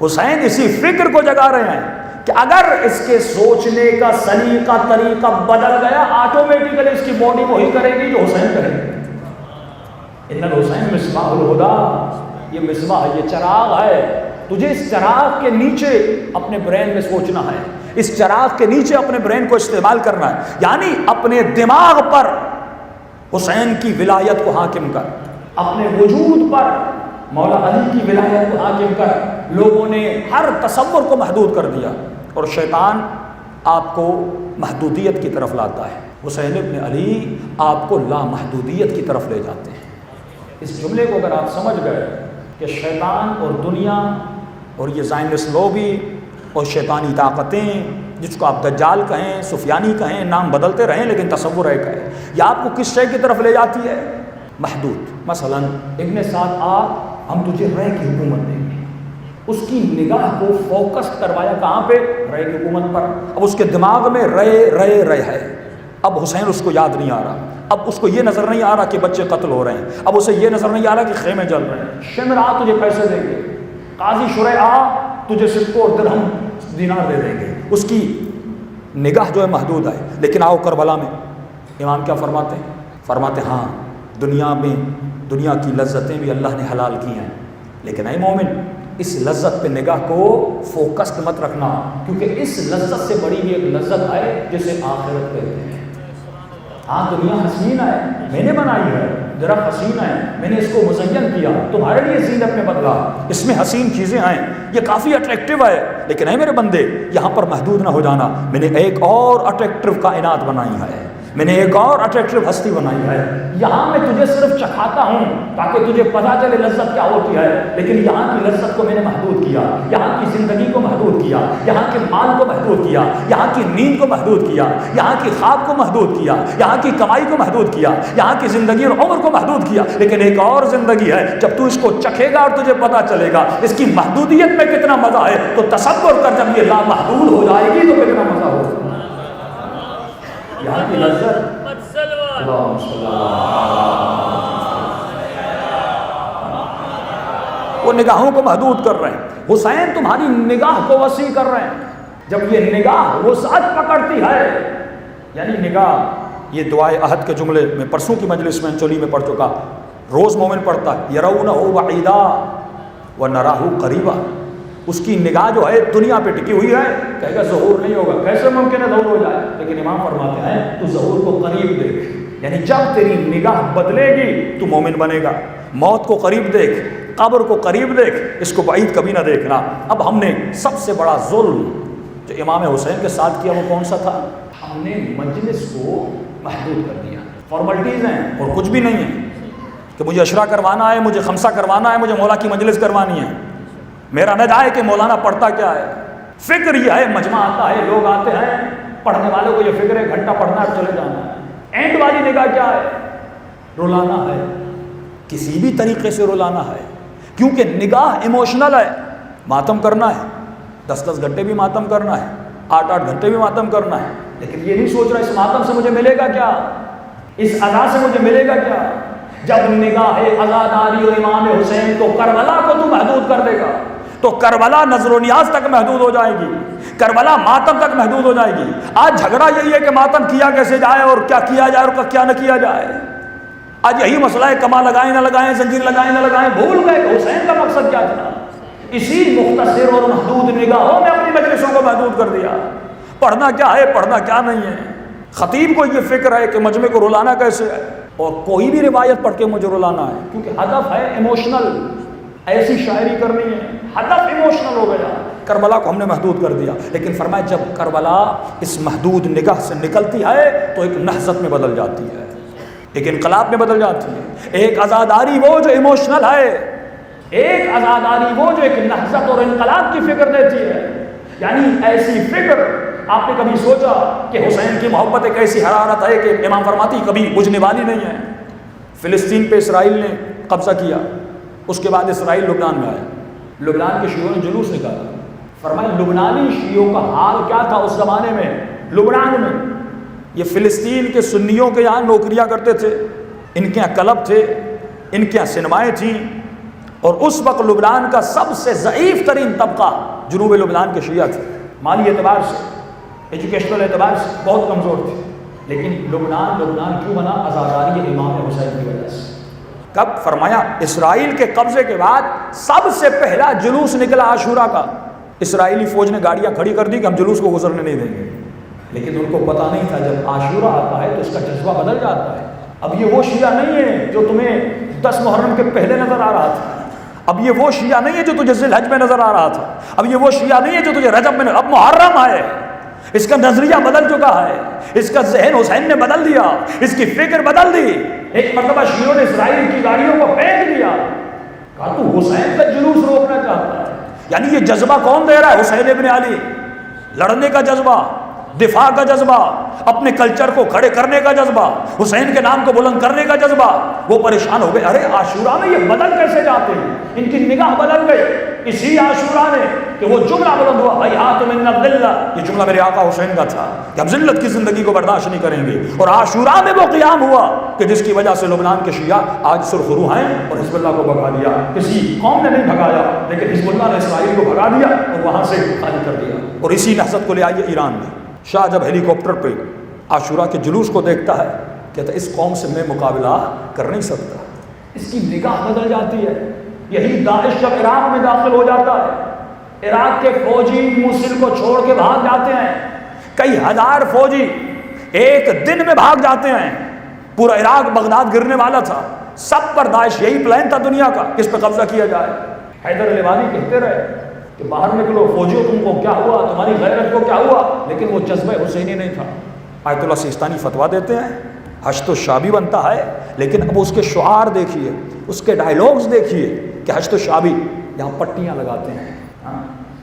حسین اسی فکر کو جگا رہے ہیں کہ اگر اس کے سوچنے کا سلیقہ طریقہ بدل گیا آٹومیٹیکلی اس کی باڈی وہی کرے گی جو حسین کرے گی۔ ان الحسین مصباح الہدی، یہ مصباح، یہ چراغ ہے، تجھے اس چراغ کے نیچے اپنے برین میں سوچنا ہے، اس چراغ کے نیچے اپنے برین کو استعمال کرنا ہے، یعنی اپنے دماغ پر حسین کی ولایت کو حاکم کر، اپنے وجود پر مولا علی کی ولایت کو حاکم کر۔ لوگوں نے ہر تصور کو محدود کر دیا اور شیطان آپ کو محدودیت کی طرف لاتا ہے، حسین ابن علی آپ کو لامحدودیت کی طرف لے جاتے ہیں۔ اس جملے کو اگر آپ سمجھ گئے کہ شیطان اور دنیا اور یہ زائنس لوبی اور شیطانی طاقتیں، جس کو آپ دجال کہیں، سفیانی کہیں، نام بدلتے رہیں لیکن تصور ایک ہے، یہ آپ کو کس شے کی طرف لے جاتی ہے؟ محدود۔ مثلا ابن سعد ہم تجھے رے کی حکومت دیں گے، اس کی نگاہ کو فوکس کروایا کہاں پہ؟ رے کی حکومت پر۔ اب اس کے دماغ میں رے ہے، اب حسین اس کو یاد نہیں آ رہا، اب اس کو یہ نظر نہیں آ رہا کہ بچے قتل ہو رہے ہیں، اب اسے یہ نظر نہیں آ رہا کہ خیمے جل رہے ہیں۔ شمر آ تجھے پیسے دیں گے، قاضی شرح آ تجھے سکوں اور درہم دینار دے دیں گے۔ اس کی نگاہ جو ہے محدود ہے۔ لیکن آؤ کربلا میں امام کیا فرماتے ہیں؟ فرماتے ہاں دنیا کی لذتیں بھی اللہ نے حلال کی ہیں، لیکن اے مومن اس لذت پہ نگاہ کو فوکسڈ مت رکھنا، کیونکہ اس لذت سے بڑی بھی ایک لذت ہے جسے آخرت کہتے ہیں۔ ہاں دنیا حسین ہے، میں نے بنائی ہے، درخت حسین ہے، میں نے اس کو مزین کیا، تمہارے لیے زینت میں بدلا، اس میں حسین چیزیں ہیں، یہ کافی اٹریکٹیو ہے، لیکن اے میرے بندے یہاں پر محدود نہ ہو جانا، میں نے ایک اور اٹریکٹیو کائنات بنائی ہے، میں نے ایک اور اٹریکٹیو ہستی بنائی ہے، یہاں میں تجھے صرف چکھاتا ہوں تاکہ تجھے پتا چلے لذت کیا ہوتی ہے، لیکن یہاں کی لذت کو میں نے محدود کیا، یہاں کی زندگی کو محدود کیا، یہاں کے مال کو محدود کیا، یہاں کی نیند کو محدود کیا، یہاں کی خواب کو محدود کیا، یہاں کی کمائی کو محدود کیا، یہاں کی زندگی اور عمر کو محدود کیا، لیکن ایک اور زندگی ہے، جب تو اس کو چکھے گا اور تجھے پتا چلے گا اس کی محدودیت میں کتنا مزہ ہے، تو تصور کر جب یہ لامحدود ہو جائے گی تو کتنا مزہ ہوگا۔ یہاں کی لذت وہ نگاہوں کو محدود کر رہے ہیں، حسین تمہاری نگاہ کو وسیع کر رہے ہیں۔ جب یہ نگاہ وسعت پکڑتی ہے، یعنی نگاہ، یہ دعائے عہد کے جملے میں پرسوں کی مجلس میں چولی میں پڑھ چکا، روز مومن پڑھتا ہے، یرونہ بعیدا ونراہ قریبا، اس کی نگاہ جو ہے دنیا پہ ٹکی ہوئی ہے، کہے گا ظہور نہیں ہوگا، کیسے ممکن ہے ظہور ہو جائے، لیکن امام فرماتے ہیں تو ظہور کو قریب دیکھ، یعنی جب تیری نگاہ بدلے گی تو مومن بنے گا۔ موت کو قریب دیکھ، قبر کو قریب دیکھ، اس کو بعید کبھی نہ دیکھنا۔ اب ہم نے سب سے بڑا ظلم جو امام حسین کے ساتھ کیا وہ کون سا تھا؟ ہم نے مجلس کو محدود کر دیا، فارملٹیز ہیں اور کچھ بھی نہیں ہے کہ مجھے عشرہ کروانا ہے، مجھے خمسہ کروانا ہے، مجھے مولا کی مجلس کروانی ہے، میرا نہ جائے کہ مولانا پڑھتا کیا ہے۔ فکر یہ ہے، مجمع آتا ہے، لوگ آتے ہیں، پڑھنے والوں کو یہ فکر ہے گھنٹہ پڑھنا ہے چلے جانا ہے۔ اینڈ والی نگاہ کیا ہے؟ رلانا ہے، کسی بھی طریقے سے رلانا ہے، کیونکہ نگاہ ایموشنل ہے۔ ماتم کرنا ہے، 10 گھنٹے بھی ماتم کرنا ہے، 8 گھنٹے بھی ماتم کرنا ہے، لیکن یہ نہیں سوچ رہا اس ماتم سے مجھے ملے گا کیا، اس ادا سے مجھے ملے گا کیا۔ جب نگاہ عزاداری اور امام حسین تو کربلا کو تو محدود کر دے گا تو کربلا نظر و نیاز تک محدود ہو جائے گی، کربلا ماتم تک محدود ہو جائے گی۔ آج جھگڑا یہی ہے کہ ماتم کیا کیسے جائے اور کیا کیا جائے اور کیا نہ کیا جائے۔ آج یہی مسئلہ ہے، کما لگائیں نہ لگائیں، زنجیر لگائیں نہ لگائیں، بھول گئے کہ حسین کا مقصد کیا تھا۔ اسی مختصر اور محدود نگاہوں میں اپنی مجلسوں کو محدود کر دیا۔ پڑھنا کیا ہے، پڑھنا کیا نہیں ہے۔ خطیب کو یہ فکر ہے کہ مجمع کو رلانا کیسے ہے، اور کوئی بھی روایت پڑھ کے مجھے رلانا ہے، کیونکہ ہدف ہے ایموشنل، ایسی شاعری کرنی ہے، ہدف ایموشنل ہو گیا۔ کربلا کو ہم نے محدود کر دیا، لیکن فرمایا جب کربلا اس محدود نگاہ سے نکلتی ہے تو ایک نہضت میں بدل جاتی ہے، ایک انقلاب میں بدل جاتی ہے۔ ایک عزاداری وہ جو ایموشنل ہے، ایک عزاداری وہ جو ایک نہضت اور انقلاب کی فکر دیتی ہے، یعنی ایسی فکر۔ آپ نے کبھی سوچا کہ حسین کی محبت ایک ایسی حرارت ہے کہ امام فرماتی کبھی بجھنے والی نہیں ہے۔ فلسطین پہ اسرائیل نے قبضہ کیا، اس کے بعد اسرائیل لبنان میں آیا، لبنان کے شیعوں نے جلوس نکالا، فرمایا لبنانی شیعوں کا حال کیا تھا اس زمانے میں لبنان میں۔ یہ فلسطین کے سنیوں کے یہاں نوکریاں کرتے تھے، ان کے یہاں کلب تھے، ان کے یہاں سنمائیں تھیں، اور اس وقت لبنان کا سب سے ضعیف ترین طبقہ جنوب لبنان کے شیعہ تھے، مالی اعتبار سے، ایجوکیشنل اعتبار سے بہت کمزور تھے، لیکن لبنان کیوں بنا؟ عزاداری امام حسین کی وجہ سے۔ کب فرمایا؟ اسرائیل کے قبضے کے بعد سب سے پہلا جلوس نکلا عاشورہ کا، اسرائیلی فوج نے گاڑیاں کھڑی کر دی کہ ہم جلوس کو گزرنے نہیں دیں گے، لیکن ان کو پتہ نہیں تھا جب عاشورہ آتا ہے تو اس کا جذبہ بدل جاتا ہے۔ اب یہ وہ شیعہ نہیں ہے جو تمہیں 10 محرم کے پہلے نظر آ رہا تھا، اب یہ وہ شیعہ نہیں ہے جو تجھے ذی الحج میں نظر آ رہا تھا، اب یہ وہ شیعہ نہیں ہے جو تجھے رجب میں، اب محرم آئے، اس کا نظریہ بدل چکا ہے، اس کا ذہن حسین نے بدل دیا، اس کی فکر بدل دی۔ ایک مرتبہ شیعوں نے اسرائیل کی گاڑیوں کو پھینک دیا، کہا تو حسین کا جلوس روکنا چاہتا ہے، یعنی یہ جذبہ کون دے رہا ہے؟ حسین ابن علی، لڑنے کا جذبہ، دفاع کا جذبہ، اپنے کلچر کو کھڑے کرنے کا جذبہ، حسین کے نام کو بلند کرنے کا جذبہ۔ وہ پریشان ہو گئے، ارے عاشورہ میں یہ بدل کیسے جاتے ہیں؟ ان کی نگاہ بدل گئی اسی عاشورہ میں کہ وہ جملہ بلند ہوا، حیات من الذلہ، یہ جملہ میرے آقا حسین کا تھا کہ ہم ذلت کی زندگی کو برداشت نہیں کریں گے، اور عاشورہ میں وہ قیام ہوا کہ جس کی وجہ سے لبنان کے شیعہ آج سرخرو ہیں اور حزب اللہ کو بھگا دیا۔ کسی قوم نے نہیں بھگایا، لیکن حزب اللہ نے اسرائیل کو بھگا دیا اور وہاں سے خالی کر دیا، اور اسی نہضت کو لے آئیے ایران میں۔ شاہ جب ہیلی کاپٹر پہ عاشورہ کے جلوس کو دیکھتا ہے کہتا ہے اس قوم سے میں مقابلہ کر نہیں سکتا، اس کی نگاہ بدل جاتی ہے۔ یہی داعش جب عراق میں داخل ہو جاتا ہے، عراق کے فوجی موصل کو چھوڑ کے بھاگ جاتے ہیں، کئی ہزار فوجی ایک دن میں بھاگ جاتے ہیں، پورا عراق بغداد گرنے والا تھا، سب پر داعش، یہی پلان تھا دنیا کا کس پہ قبضہ کیا جائے۔ حیدر لیوانی کہتے رہے کہ باہر نکلو فوجیوں، تم کو کیا ہوا، تمہاری غیرت کو کیا ہوا، لیکن وہ جذبہ حسینی نہیں تھا۔ آیت اللہ سیستانی فتویٰ دیتے ہیں، حشد و شعبی بنتا ہے، لیکن اب اس کے شعار دیکھیے، اس کے ڈائیلاگز دیکھیے کہ حشد و شعبی یہاں پٹیاں لگاتے ہیں،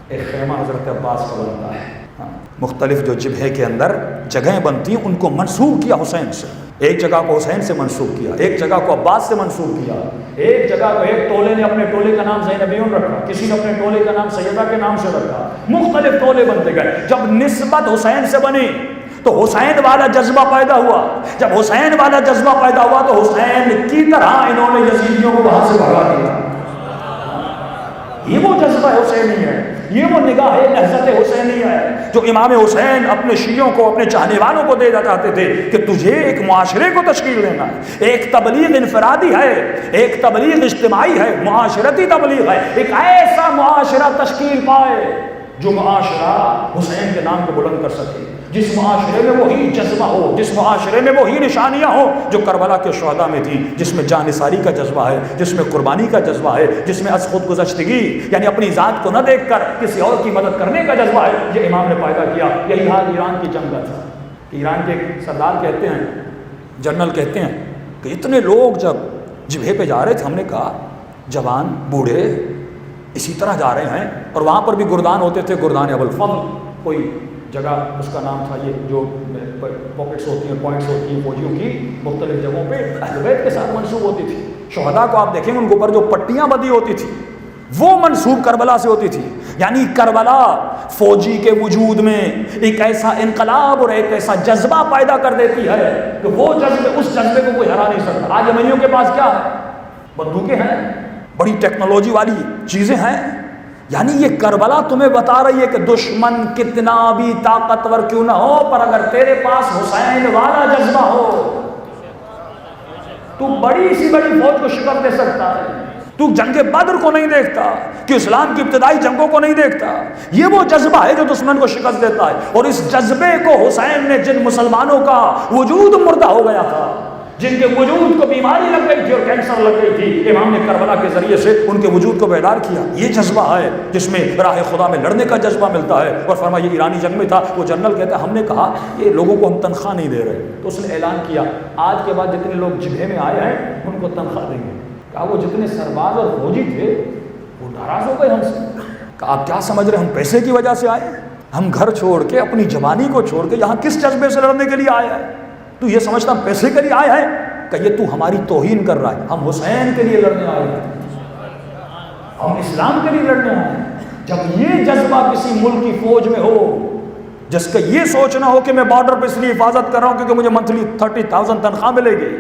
ایک خیمہ حضرت عباس کا بنتا ہے، مختلف جو جبہے کے اندر جگہیں بنتی ہیں ان کو منسوب کیا حسین سے، ایک جگہ کو حسین سے منسوب کیا، ایک جگہ کو عباس سے منسوب کیا، ایک جگہ کو ایک ٹولے نے اپنے ٹولے کا نام زینبیون رکھا، کسی نے اپنے ٹولے کا نام سیدہ کے نام سے رکھا، مختلف ٹولے بنتے گئے۔ جب نسبت حسین سے بنی تو حسین والا جذبہ پیدا ہوا، جب حسین والا جذبہ پیدا ہوا تو حسین کی طرح انہوں نے یزیدیوں کو وہاں سے بھگا دیا۔ یہ وہ جذبہ حسینی ہے، یہ وہ نگاہ نہضت حسینی ہے جو امام حسین اپنے شیعوں کو، اپنے چاہنے والوں کو دینا چاہتے تھے کہ تجھے ایک معاشرے کو تشکیل دینا ہے، ایک تبلیغ انفرادی ہے، ایک تبلیغ اجتماعی ہے، معاشرتی تبلیغ ہے، ایک ایسا معاشرہ تشکیل پائے جو معاشرہ حسین کے نام کو بلند کر سکے، جس معاشرے میں وہی جذبہ ہو، جس معاشرے میں وہی نشانیاں ہوں جو کربلا کے شہداء میں تھیں، جس میں جان نثاری کا جذبہ ہے، جس میں قربانی کا جذبہ ہے، جس میں از خود گزشتگی یعنی اپنی ذات کو نہ دیکھ کر کسی اور کی مدد کرنے کا جذبہ ہے۔ یہ امام نے پیدا کیا۔ یہی حال ایران کی جنگ کا تھا۔ ایران کے سردار کہتے ہیں، جنرل کہتے ہیں کہ اتنے لوگ جب جبہے پہ جا رہے تھے، ہم نے کہا جوان بوڑھے اسی طرح جا رہے ہیں، اور وہاں پر بھی گردان ہوتے تھے، گردان ابوالفضل کوئی جگہ اس کا نام تھا، یہ جو پاکٹس ہوتی ہیں، پوائنٹس ہوتی ہیں فوجیوں کی، مختلف جگہوں پہ اہل بیت کے ساتھ منسوب ہوتی تھی۔ شہداء کو آپ دیکھیں ان کے اوپر جو پٹیاں بندھی ہوتی تھی وہ منسوب کربلا سے ہوتی تھی، یعنی کربلا فوجی کے وجود میں ایک ایسا انقلاب اور ایک ایسا جذبہ پیدا کر دیتی ہے کہ وہ جذبے، اس جذبے کو کوئی ہرا نہیں سکتا۔ آج یمنیوں کے پاس کیا ہے؟ بندوقیں ہیں، بڑی ٹیکنالوجی والی چیزیں ہیں، یعنی یہ کربلا تمہیں بتا رہی ہے کہ دشمن کتنا بھی طاقتور کیوں نہ ہو، پر اگر تیرے پاس حسین والا جذبہ ہو تو بڑی سی بڑی فوج کو شکست دے سکتا ہے۔ تو جنگ بدر کو نہیں دیکھتا کہ اسلام کی ابتدائی جنگوں کو نہیں دیکھتا، یہ وہ جذبہ ہے جو دشمن کو شکست دیتا ہے۔ اور اس جذبے کو حسین نے، جن مسلمانوں کا وجود مردہ ہو گیا تھا، جن کے وجود کو بیماری لگ گئی تھی اور کینسر لگ گئی تھی، امام نے کربلا کے ذریعے سے ان کے وجود کو بیدار کیا۔ یہ جذبہ ہے جس میں راہ خدا میں لڑنے کا جذبہ ملتا ہے۔ اور فرمایا یہ ایرانی جنگ میں تھا، وہ جنرل کہتا ہے ہم نے کہا یہ لوگوں کو ہم تنخواہ نہیں دے رہے، تو اس نے اعلان کیا آج کے بعد جتنے لوگ جبہے میں آئے ہیں ان کو تنخواہ دیں گے۔ کہا وہ جتنے سرباز اور فوجی تھے وہ ناراض ہو گئے ہم سے۔ کہا آپ کیا سمجھ رہے ہیں ہم پیسے کی وجہ سے آئے؟ ہم گھر چھوڑ کے، اپنی جوانی کو چھوڑ کے یہاں کس جذبے سے لڑنے کے لیے آئے ہیں؟ تو یہ سمجھتا ہم پیسے کے لیے آئے ہیں؟ کہ یہ تو ہماری توہین کر رہا ہے، ہم حسین کے لیے لڑنے آئے ہیں، ہم اسلام کے لیے لڑنے آئے ہیں۔ جب یہ جذبہ کسی ملک کی فوج میں ہو، جس کا یہ سوچنا ہو کہ میں بارڈر پہ اس لیے حفاظت کر رہا ہوں کیونکہ مجھے منتھلی 30,000 تنخواہ ملے گی،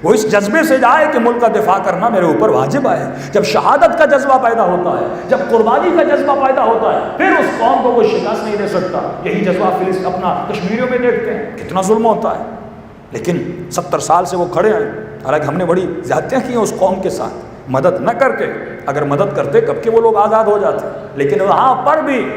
وہ اس جذبے سے جائے کہ ملک کا دفاع کرنا میرے اوپر واجب ہے۔ جب شہادت کا جذبہ پیدا ہوتا ہے، جب قربانی کا جذبہ پیدا ہوتا ہے، پھر اس قوم کو کوئی شکست نہیں دے سکتا۔ یہی جذبہ فلسطین اپنا کشمیریوں میں دیکھتے ہیں، کتنا ظلم ہوتا ہے، لیکن 70 سال سے وہ کھڑے ہیں، حالانکہ ہم نے بڑی زیادتیاں کی ہیں اس قوم کے ساتھ، مدد نہ کر کے۔ اگر مدد کرتے کب کے وہ لوگ آزاد ہو جاتے، لیکن وہاں پر بھی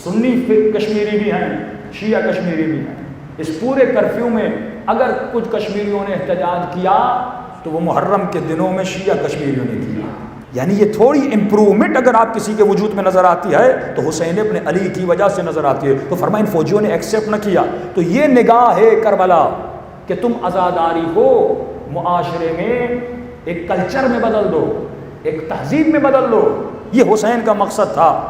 سنی کشمیری بھی ہیں، شیعہ کشمیری بھی ہیں۔ اس پورے کرفیو میں اگر کچھ کشمیریوں نے احتجاج کیا تو وہ محرم کے دنوں میں شیعہ کشمیریوں نے کیا۔ یعنی یہ تھوڑی امپروومنٹ اگر آپ کسی کے وجود میں نظر آتی ہے تو حسین ابن علی کی وجہ سے نظر آتی ہے۔ تو فرمایا ان فوجیوں نے ایکسیپٹ نہ کیا، تو یہ نگاہ ہے کربلا کہ تم عزاداری کو معاشرے میں ایک کلچر میں بدل دو، ایک تہذیب میں بدل دو۔ یہ حسین کا مقصد تھا۔